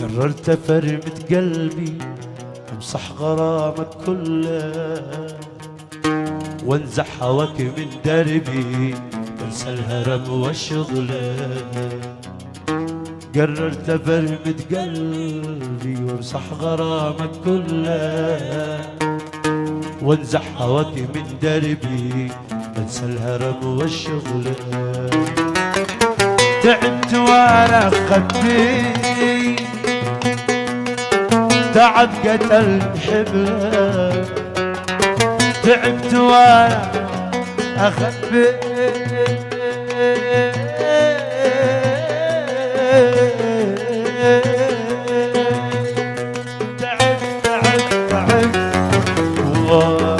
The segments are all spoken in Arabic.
قررت افرمت قلبي امسح غرامك كله وانزح هواك من دربي انسى الهرم والشغله. قررت افرمت قلبي وامسح غرامك كله وانزح هواك من دربي انسى الهرم والشغله. تعبت وانا اخبي تعب قتل حبله. تعبت وانا اخبي تعبت والله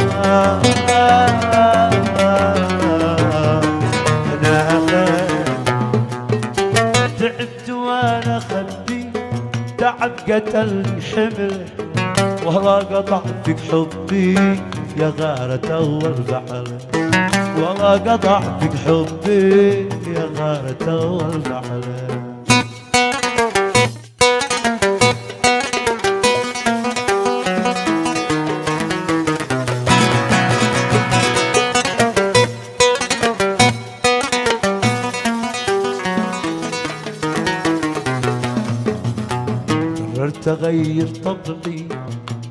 تعبت وانا اخبي تعب قتل حمل والله قطع فيك حبي يا غارة اول بعل. والله قطع فيك حبي يا غارة اول بعل. قررت اغير طبعي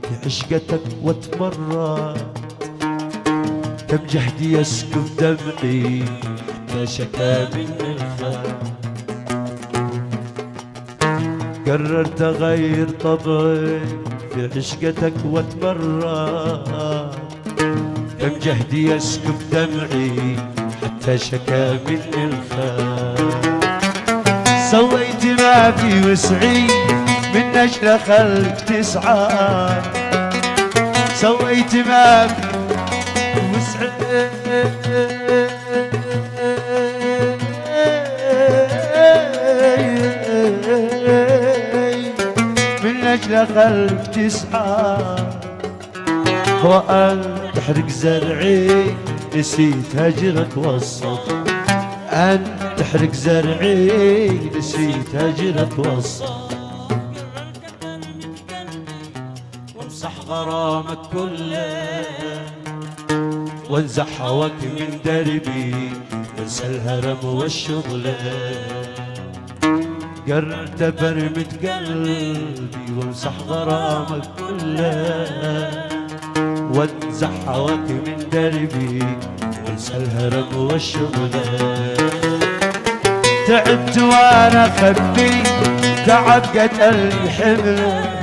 في عشقتك واتمرد كم جهدي يسكب دمعي حتى شكا من الخال. قررت اغير طبعي في عشقتك واتمرد كم جهدي يسكب دمعي حتى شكا من الخال. سويت ما في وسعي من أجل خلق تسعى. سويت ما في وسعي من أجل خلق تسعى. وأن تحرق زرعي نسيت هجرك والصف. أن تحرق زرعي نسيت هجرك والصف. وامسح غرامك كله وانزح هواك من دربي وانسى الهرم والشغله. قررت افرمت قلبي وامسح غرامك كله وانزح هواك من دربي وانسى الهرم والشغله. تعبت وانا اخبي تعب قتل حمله.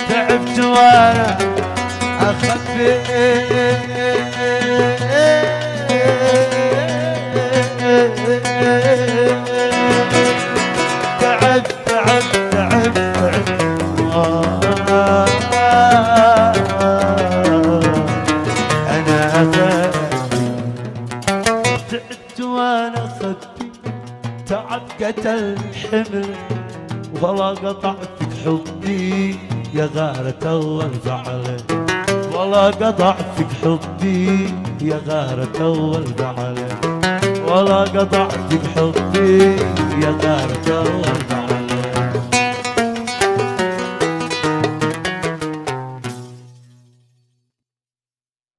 تعبت وانا اخبي تعبت انا اخبي. تعبت وانا اخبي تعب قتل حمل والله قطع فيك حبي يا غارة اول بعل. والله قطع فيك حبي يا غارة اول بعل. والله قطع فيك حبي يا غارة اول بعل.